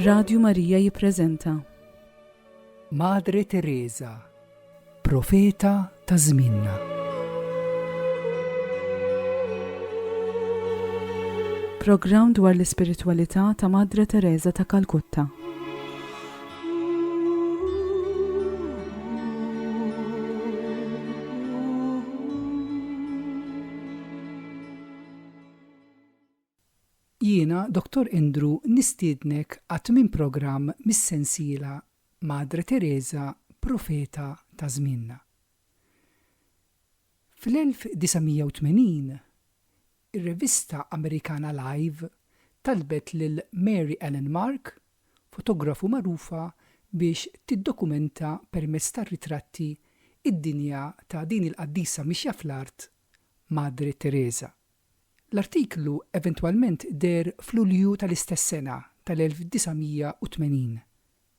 Radju Marija jippreżenta Madre Teresa, profeta ta' żminna. Programm dwar l-ispiritwalità ta' Madre Teresa ta' Kalkutta. Jiena, Dr. Andrew, nistiednek għat minn programm mis-sensiela Madre Teresa, profeta ta' żminna. Fl-1980, ir-rivista Amerikana Live talbet lil Mary Ellen Mark, fotografu magħrufa, biex tiddokumenta permezz tar-ritratti id-dinja ta' din il-qaddisa mixja fl-art Madre Teresa. L-artiklu eventwalment der f'Lulju tal-istess sena tal-1980.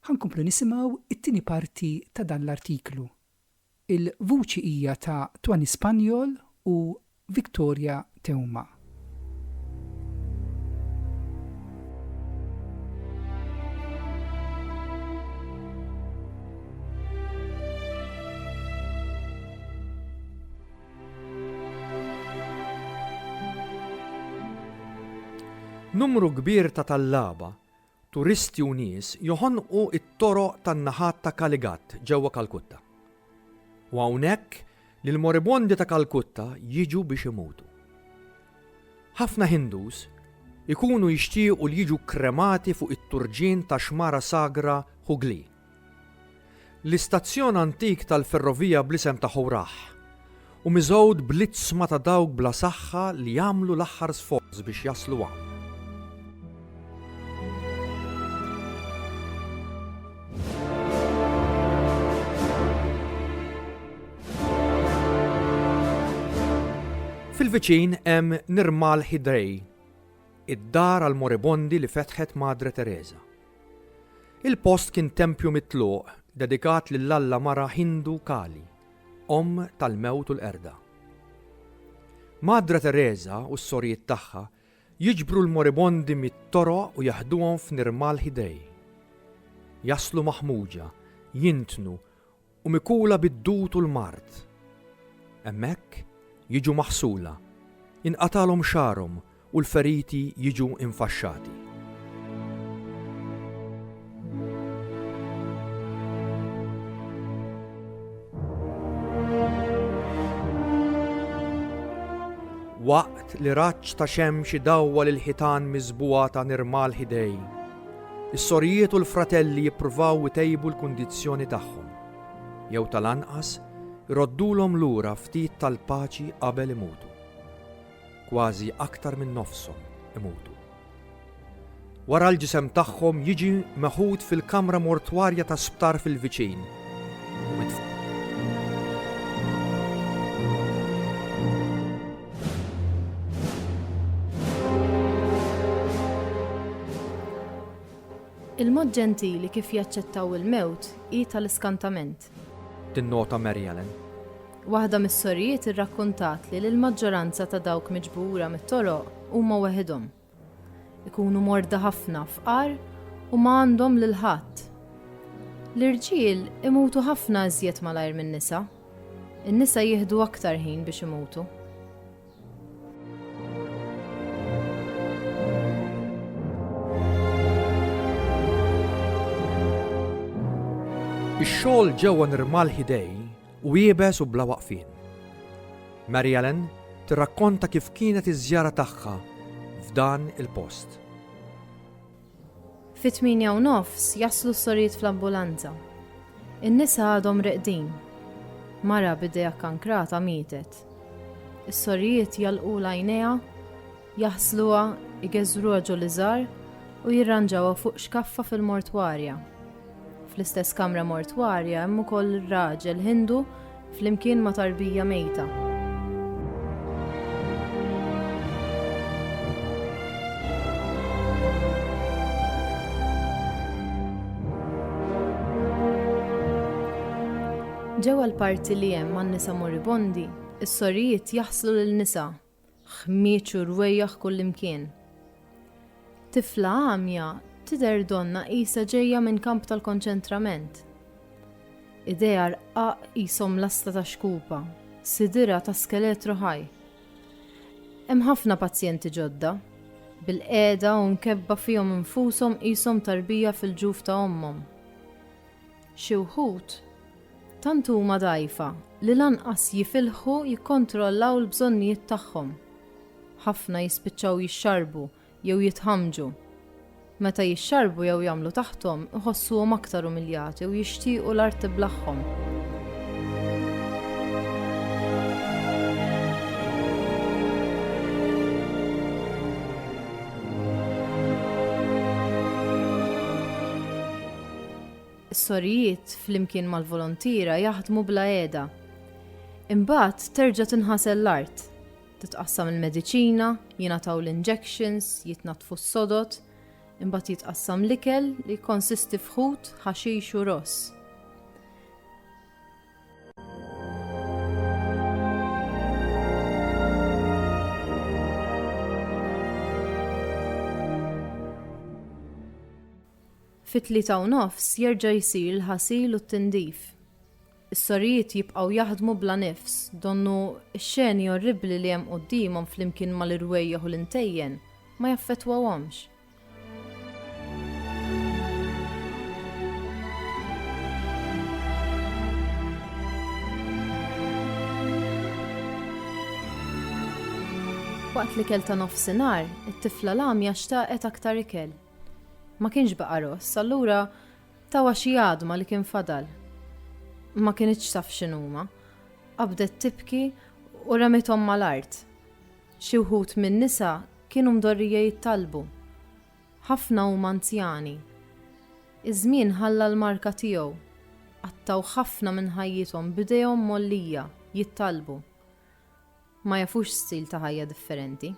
Ħankomplu nisimgħu it-tieni parti ta' dan l-artiklu. Il-vuċi hija ta' Twani Spanjol u Victoria Teuma. Numru kbir ta' tallaba, turisti u nies joħonqu it-toroq tan-naħat ta' Kaligat ġewwa Kalkutta. U hawnhekk li l-moribondi ta' Kalkutta jiġu biex imutu. Ħafna Hindus ikunu jixtiequ li jiġu kremati fuq it-turġien ta' xmara sagra Hugli. L-istazzjon antik tal-ferrovija bl-isem ta' Howrah u miżgħud blitzma ta' dawk bla saħħa li jagħmlu l-aħħar sforz biex jaslu hawn. Fil-viċin hemm Nirmal Hidrej, id-dar għal moribondi li fetħet Madre Teresa. Il-post kien tempju mitluq dedikat lill-Alla mara Hindu Kali, tal-mewt u l-qerda. Madre Teresa u s-sorjiet tagħha jiġbru l-moribondi mit-toroq u jaħduhom f'Nirmal Hidrej. Jaslu maħmuġa, jintnu u mikula bid-dut u l-mart. Hemmhekk jiġu maħsula, inqatalhom xarhom u l-feriti jiġu infaxxati. Waqt li raġġ ta' xemx idawwa lil ħitan miżbuwa ta' Nirmal Hidej, is-sorjiet u l-fratelli jippruvaw itejbu l-kundizzjoni tagħhom, jew tal-anqas iroddulhom lura ftit tal-paċi qabel imutu. Kważi aktar minn nofshom imutu. Wara l-ġisem tagħhom jiġi meħud fil-kamra mortwarja ta' sptar fil-viċin. Il-mod ġentili kif jaċċettaw il-mewt hi tal-iskantament. Tinnota Mary Ellen. Waħda mis-sorjiet irrakkuntat li l-maġġoranza ta' dawk miġbura mit-toroq huma weħidhom. Ikunu morda ħafna fqar u ma għandhom lil ħadd. L-irġiel imutu ħafna iżjed malajr min-nisa. In-nisa jieħdu aktar ħin biex imutu. Ix-xogħol ġewwa Nirmal Hidej u jiebes u bla waqfien. Mary Ellen tirrakkonta kif kienet iż-żjara tagħha f'dan il-post. Fit-8:30 jaslu s-sorjiet fl-ambulanza. In-nisa għadhom reqdin. Mara b'idejha kankrata mietet. Is-sorjiet jalqu għajnejha, jaħsluha, igeżruha ġol-iżgħar u jirranġawha fuq xkaffa fil-mortwarja. Fl-istess kamra mortwarja hemm ukoll raġel Hindu flimkien ma' tarbija mejta. Ġewwa l-parti li hemm man-nisa moribondi, is-sorjiet jaħslu lil-nisa, ħmieċ u rwejjaħ kullimkien. Tifla għamja tidher donna qisha ġejja minn kamp tal-konċentrament. Idea rqaq qishom lasta ta' xkupa, sidira ta' skeletru ħaj. Hemm ħafna pazjenti ġodda, bil-qiegħda u mkebba fihom infushom qishom tarbija fil-ġuf ta' ommhom. Xi wħud tant huma dgħajfa li lanqas jifilħu jikkontrollaw l-bżonnijiet tagħhom. Ħafna jispiċċaw jixxarbu jew jitħamġu. Meta jixxarbu jew jagħmlu taħtom iħossuhom aktar umiljati u jixtiequ l-art tiblaħħom. Is-sorijiet flimkien mal-volontira jaħdmu bla qiegħda. Imbagħad terġa' tinħasel l-art. Titqassam il-mediċina, jingħataw l-injections, jitnatfu s-sodot, imbagħad jitqassam l-ikel li jkonsisti f'ħut, ħaxix u ross. Fit-3:30 jerġa' jsir il-ħasil u t-tindif. Is-sorijiet jibqgħu jaħdmu bla nifs, donnu x-xeni orribli li hemm qudiemhom flimkien mal-irwejjaħ u l-intejjen ma jaffettwawhomx. Waqt li kelta nofsinhar, it-tifla lamja xtaqet aktar ikel. Ma kienx baqa' ross, allura tawa xi għadma li kien fadal. Ma kienitx taf x'inhuma, qabdet tibki u ramithom mal-art. Xi wħud min-nisa kienu mdorrija jittalbu. Ħafna huma anzjani. Iż-żmien ħalla l-marka tiegħu. Qattaw ħafna minn ħajjithom bidejhom mollija jittalbu. Ma jafux stil ta' ħajja differenti.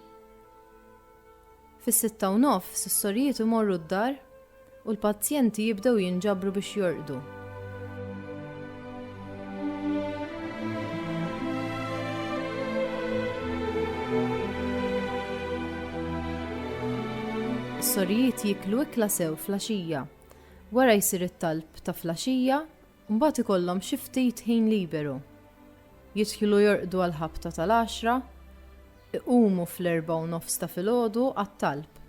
Fis-6:30 is-sorijiet imorru d-dar u l-pazjenti jibdew jinġabru biex jorqdu. Is-sorijiet jiklu ikla sew flaxija. Wara jsir it-talb ta' flaxija, mbagħad ikollhom xi ftit ħin liberu. Jidħlu jorqdu għall-ħabta tal-10, iqumu fl-4:30 ta' filgħodu għat-talb.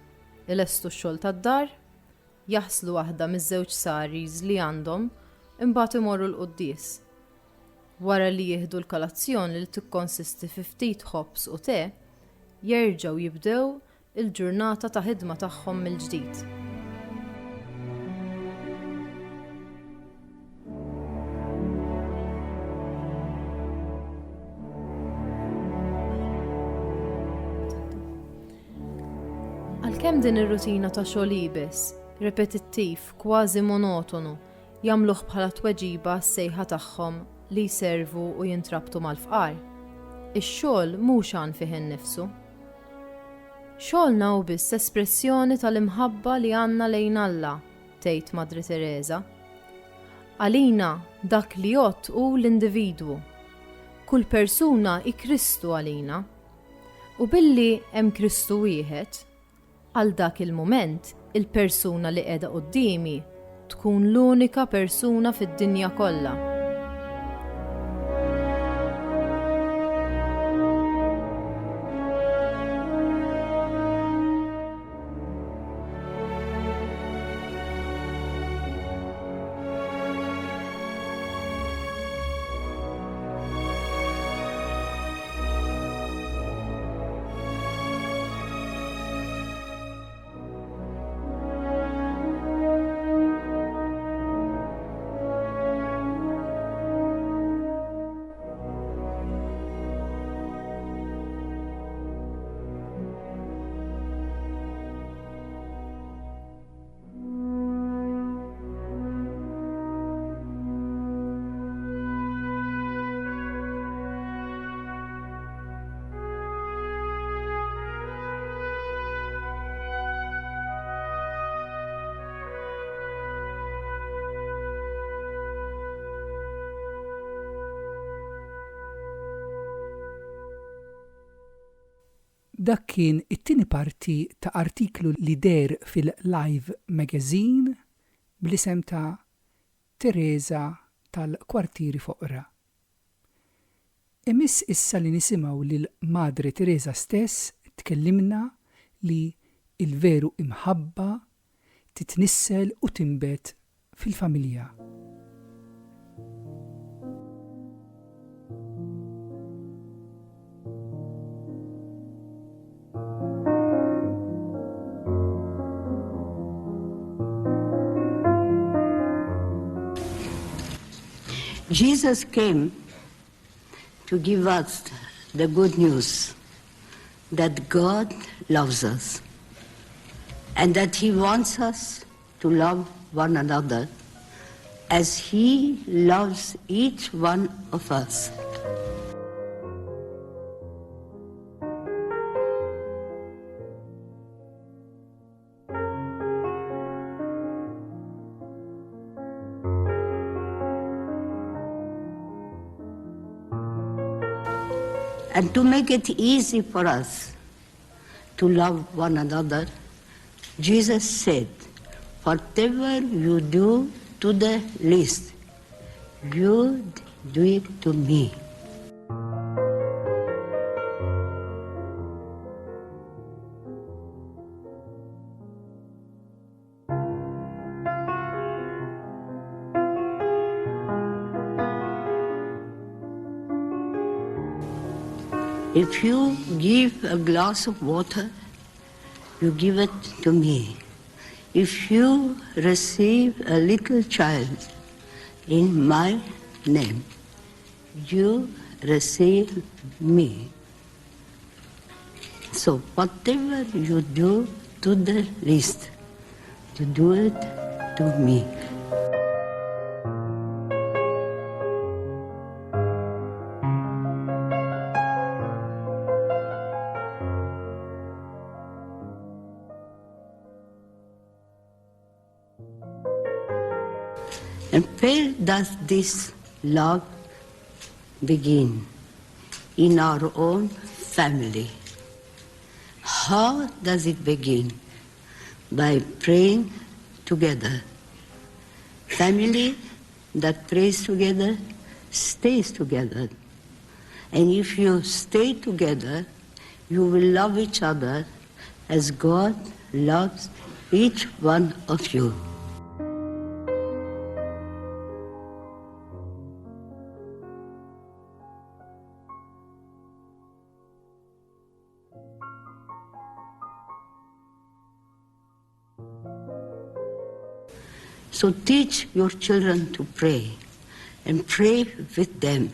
Ilestu x-xogħol tad-dar, jaħslu waħda miż-żewġ saries li għandhom, imbagħad imorru l-quddies. Wara li jieħdu l-kolazzjoni li tikkonsisti fi ftit ħobs u te, jerġgħu jibdew il-ġurnata ta' ħidma tagħhom mill-ġdid. Għalkemm din ir-rutina ta' xogħol ibes, repetittiv, kważi monotonu, jagħmluh bħala tweġiba s-sejħa tagħhom li jservu u jintrabtu mal-fqar. Ix-xogħol mhux għan fih innifsu. Xogħolna hu biss espressjoni tal-imħabba li għandna lejn Alla, tgħid Madri Teresa. Għalina dak li jgħod hu l-individwu. Kull persuna hi Kristu għalina. U billi hemm Kristu wieħed, għal dak il-mument, il-persuna li qiegħda qudiemi tkun l-unika persuna fid-dinja kollha. dak kien it-tieni parti ta' artiklu li der fil-Live Magazine bl-isem ta' Teresa tal-Kwartieri Foqra. Imiss issa li nisimgħu lil Madre Teresa stess tkellimna li il-veru imħabba titnissel u timbet fil-familja. Jesus came to give us the good news that God loves us and that He wants us to love one another as He loves each one of us. And to make it easy for us to love one another, Jesus said, whatever you do to the least, you do it to me. If you give a glass of water, you give it to me. If you receive a little child in my name, you receive me. So whatever you do to the least, you do it to me. And where does this love begin? In our own family. How does it begin? By praying together. Family that prays together stays together. And if you stay together, you will love each other as God loves each one of you. So teach your children to pray and pray with them,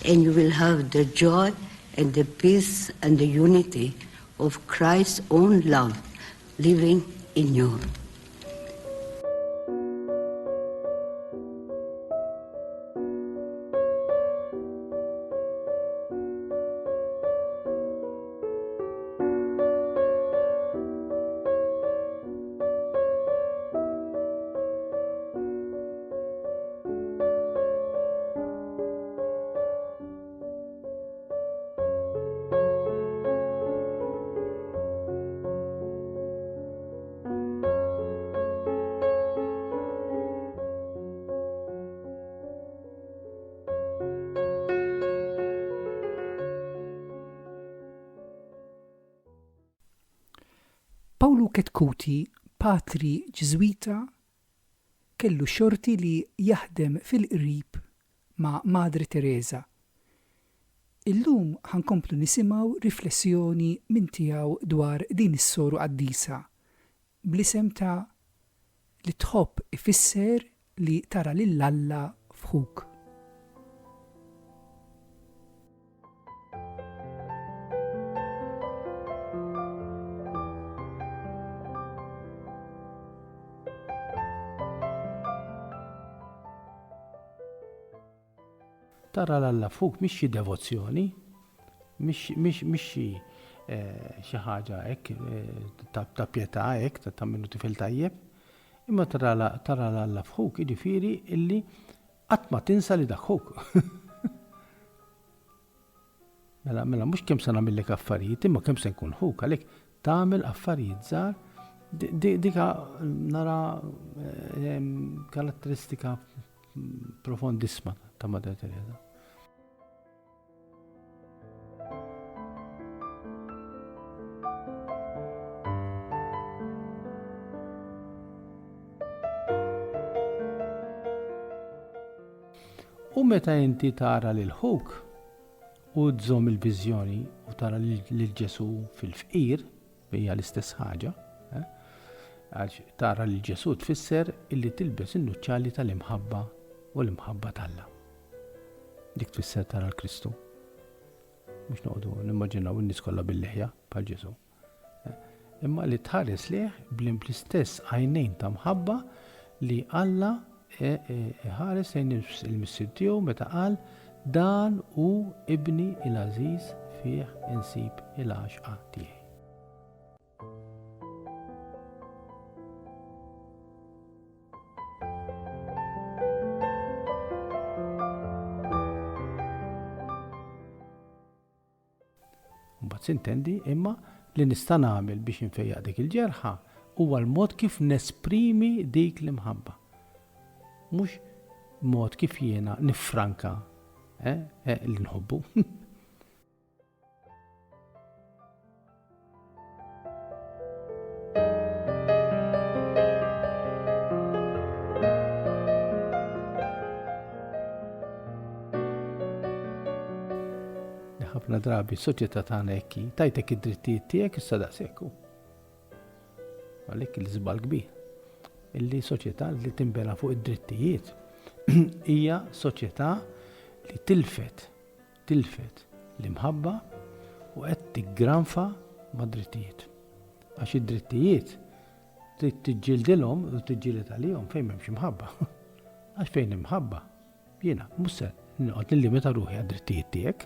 and you will have the joy and the peace and the unity of Christ's own love living in you. Paolo Ketkuti, patri Ġeżwita, kellu xorti li jaħdem fil-qrib ma' Madre Teresa. Illum ħankomplu nisimgħu riflessjoni minn tiegħu dwar din is-soru qaddisa bl-isem ta' li tħobb ifisser li tara lil Alla f'ħuk. Tara l-Alla fuq mhix xi devozzjoni, mhix xi ħaġa hekk ta' pjetà hekk ta' minnu tifel tajjeb, imma tara l-Alla fuq jiġifieri illi qatt ma tinsa li dak ħuk. Mela mhux kemm se nagħmellek affarijiet, imma kemm se nkun ħuk għalhekk tagħmel affarijiet żgħar dika nara karatteristika profondissima ta' Madre Teresa. U meta inti tara lil ħuk u tżomm il-viżjoni u tara lil Ġesu fil-fqir, hija l-istess ħaġa, għax tara lil Ġesu tfisser illi tilbes in-nuċċali tal-imħabba u l-imħabba tal-Alla. Dik tfisser tara l-Kristu. Mhux noqogħdu nimmaġinaw in-nies kollha bil-leħja bħal Ġesu. Imma li tħares lih bl-istess għajnejn ta' mħabba li Alla ħares lejn il-missier tiegħu meta qal dan hu ibni il-Aziz fih insib il-għaxqa tiegħi. Mbagħad sintendi imma li nista' nagħmel biex infejjaq dik il-ġerħa huwa l-mod kif nesprimi dik l-imħabba. Mhux mod kif jiena nifranka li nħobbu. Ħafna drabi s-soċjetà tagħna hekk tajtek id-drittijiet tiegħek issa daqshekk. Għalhekk il-żball kbir. Illi soċjetà li timbena fuq id-drittijiet hija soċjetà li tilfet l-imħabba u qed tiggranfa ma' drittijiet. Għax id-drittijiet trid tiġġieldilhom u tiġġieled għalihom fejn m'hemmx imħabba. Għax fejn imħabba jiena mhux se noqgħod nillimita ruħi għad-drittijiet tiegħek.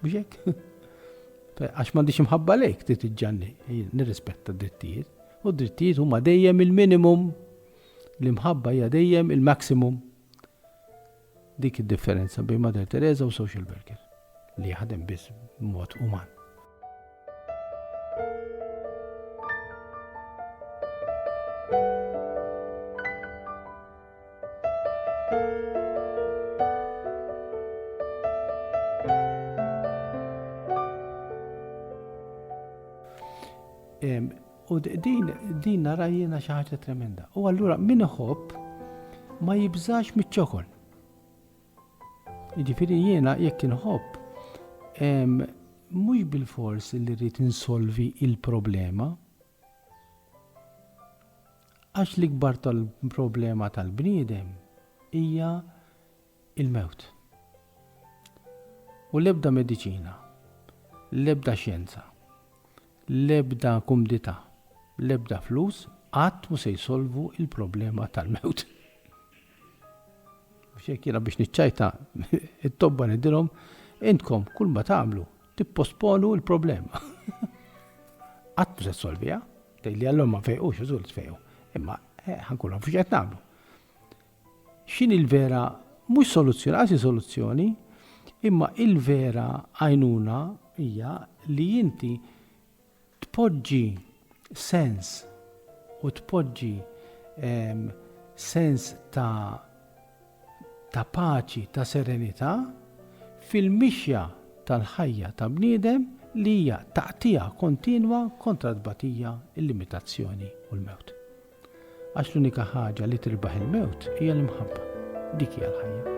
Mhux hekk. Għax m'għandix imħabba lejk trid tiġġanni nirrispetta d-drittijiet. U d-drittijiet huma dejjem il-minimum, l-imħabba hija dejjem il-maximum. Dik id-differenza bejn Madre Teresa u social worker li jaħdem biss b'mod uman. U din nara jiena xi ħaġa tremenda. U allura min iħobb ma jibżax miċ-ċokol. Jiġifieri jiena jekk inħobb mhux bil-fors li rrid insolvi il-problema. Għax l-ikbar tal-problema tal-bniedem hija il-mewt. U l-ebda mediċina, l-ebda xjenza, l-ebda kumdità, l-ebda flus qatt mu se jsolvu il-problema tal-mewt. X'hekk biex niċċajta it-tobba nidilhom intkom kull ma tagħmlu tipposponu l-problema. Qatt mu se solviha, tgħidli allhom ma fejqux iżul tfejqu. Imma ħankulhom fiex qed nagħmlu. X'inhi l-vera mhux soluzzjoni, għasi soluzzjoni, imma il-vera għajnuna hija li inti tpoġġi sens u tpoġġi sens ta' paċi, ta' serenità fil-mixja tal-ħajja ta' bniedem li hija taqtija kontinwa kontra tbatija il-limitazzjoni u l-mewt. Għax l-unika ħaġa li tirbaħ il-mewt hija l-imħabba. Dik hija l-ħajja.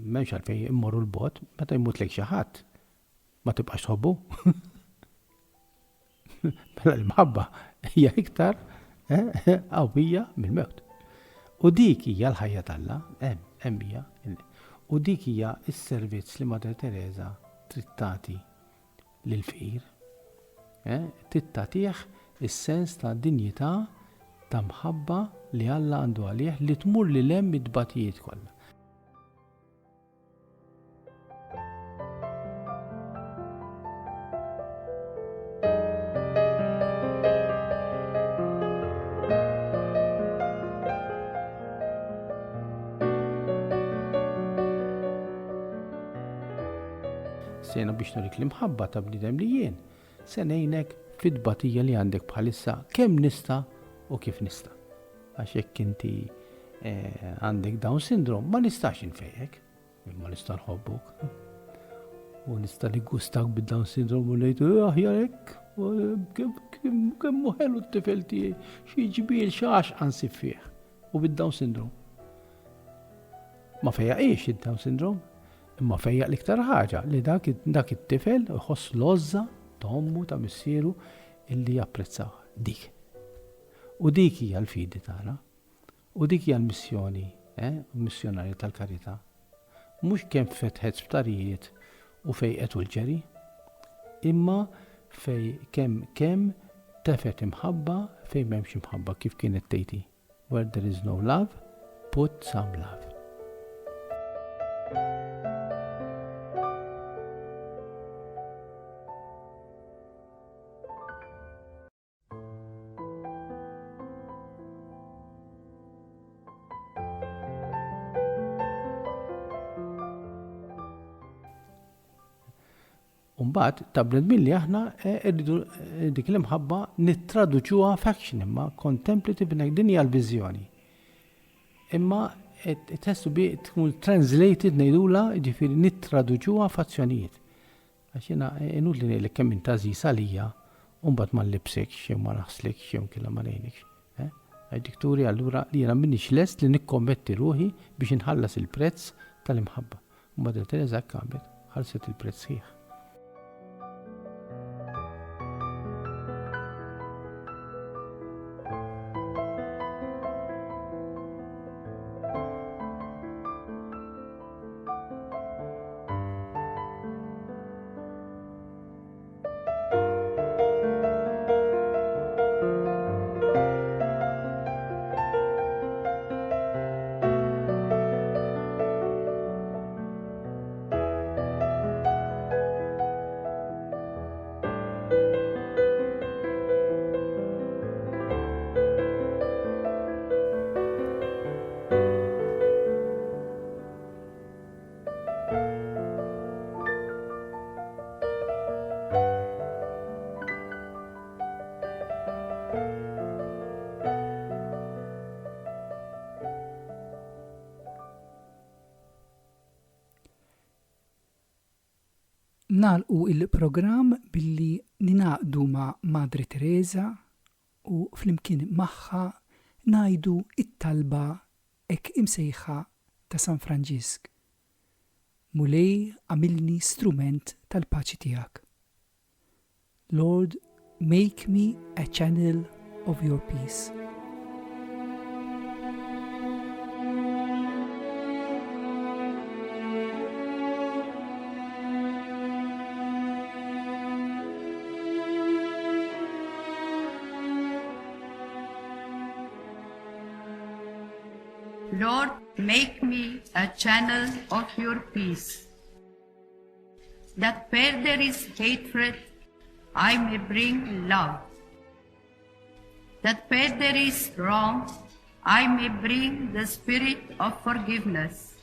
M'hemmx għalfejn immorru l-bot, meta jmut lejk xi ħadd ma tibqax tħobbu. Mela l-mħabba hija iktar qawwija mill-mewt. U dik hija l-ħajja tagħha, hemm hija. U dik hija s-servizz li Madre Teresa trid tagħti lill-fqir. Trid tagħtih is-sens ta' dinjità ta' mħabba li Alla għandu għalih li tmur lil hemm id-dbatijiet kollha. sejna biex nurik l-imħabba ta' bnidem li jien. Se ngħinek fid-batija li għandek bħalissa kemm nista' u kif nista'. Għax jekk inti għandek Down syndrome ma nistax infejjek, ma nista' nħobbuk. U nista' li gustak bid-Down syndrome u ngħidu aħjarek, kemm ħelu t-tifel tiegħi, xi ġibil xax ansib fih. U bid-Down syndrome. Ma fejjaqiex id-Down syndrome, imma fejjaq l-iktar ħaġa li dak it-tifel iħoss l-għożża ta' ommu ta' missieru illi japprezzaw dik. U dik hija l-fidi tagħna. U dik hija l-missjoni, missjonari tal-karità. Mhux kemm fetħet sptarijiet u fejqet u l-ġeri, imma fej kemm tefet imħabba fej m'hemmx imħabba kif kienet tgħidi. Where there is no love, put some love. Umbat, tablet milli aħna irridu dik l-imħabba nittraduċuha f'action imma contemplative din hija l-viżjoni. Imma it has to be tkun translated ngħidula ġifieri nittraduċuha f'azzjonijiet. Għax jiena inut li ngħidlek kemm inta żisa lija u mbagħad ma nlibsekx jew ma naħslekx jew kien ma ngħinikx. Dik turi allura li jiena m'iniex lest li nikkommetti ruħi biex inħallas il-prezz tal-imħabba. Madre Teresa għamlet ħallset il-prezz sħiħ. Nagħlqu il-programm billi ninaqdu ma' Madre Teresa u flimkien magħha ngħidu it-talba hekk imsejħa ta' San Franġisk. Mulej għamilni strument tal-paċi tiegħek. Lord, make me a channel of your peace. Lord, make me a channel of your peace, that where there is hatred, I may bring love, that where there is wrong, I may bring the spirit of forgiveness,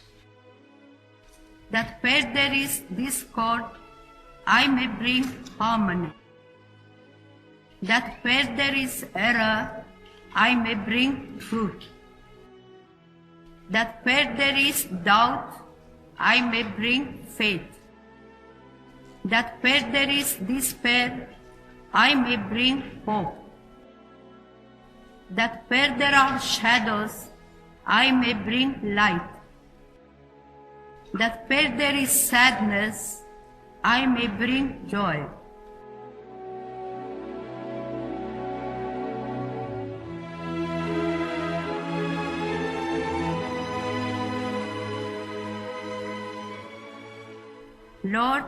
that where there is discord, I may bring harmony, that where there is error, I may bring truth, that where there is doubt, I may bring faith, that where there is despair, I may bring hope, that where there are shadows, I may bring light, that where there is sadness, I may bring joy. Lord,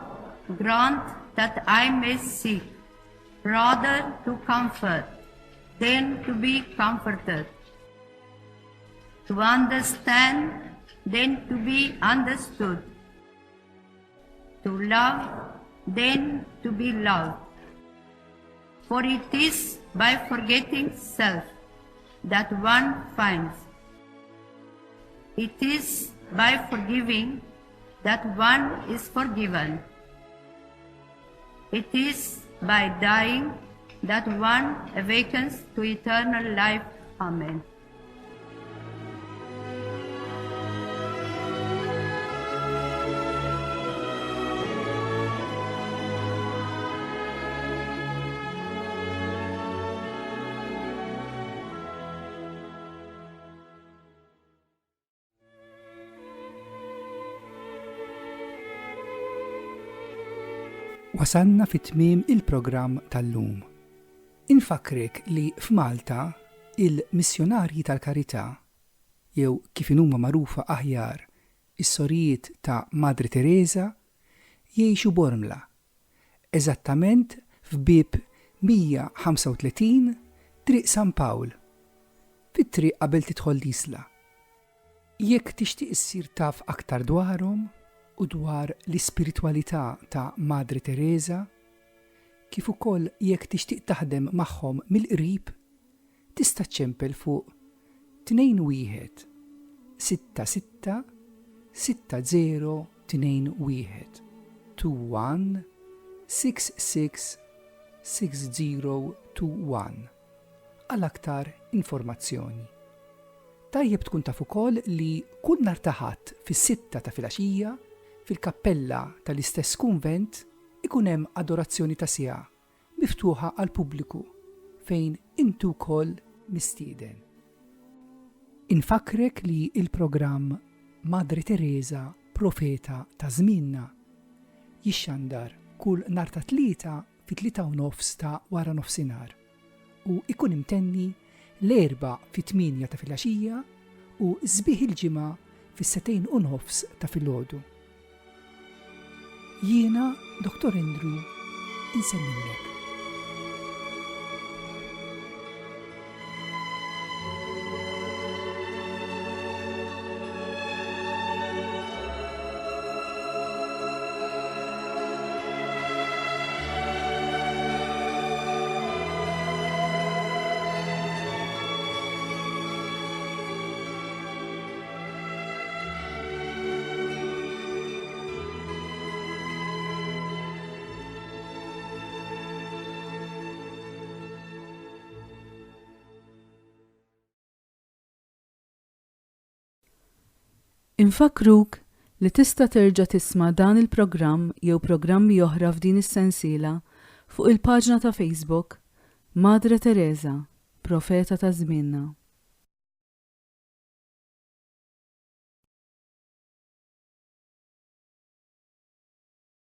grant that I may seek rather to comfort than to be comforted, to understand than to be understood, to love than to be loved. For it is by forgetting self that one finds. It is by forgiving that one is forgiven. It is by dying that one awakens to eternal life. Amen. Wasanna fit-tmiem il-programm tal-lum. Infakrek li f'Malta il-missjonarji tal-karità, jew kif huma magħrufa aħjar is-sorijiet ta' Madri Teresa, jgħixu Bormla, eżattament f'bieb 135 Triq San Pawl, fit-triq qabel tidħol l-isla. Jekk tixtieq issir taf aktar dwarhom u dwar l-ispiritwalità ta' Madri Teresa, kif ukoll jekk tixtieq taħdem magħhom mill-qrib, tista' ċempel fuq 21 66 60 21 21 66 6021 għal aktar informazzjoni. Tajjeb tkun taf ukoll li kull nhar ta' Ħadd fis-6 ta' filgħaxija fil-kappella tal-istess kunvent ikun hemm adorazzjoni ta' siegħa miftuħa għal pubbliku fejn intu wkoll mistieden. Infakrek li il-programm Madri Teresa Profeta ta' Żmienna jixxandar kull nhar ta' tlieta fit-3:30 ta' wara nofsinhar u ikun imtenni l-4 fit-8 ta' filgħaxija u sbieħ il-ġimgħa fis-2:30 ta' filgħodu. Jiena, Dr. Andrew, insemmilek. Infakruk li tista' terġa' tisma' dan il-programm jew programmi oħra f'din is-sensiela fuq il-paġna ta' Facebook Madre Teresa, Profeta ta' Żmienna.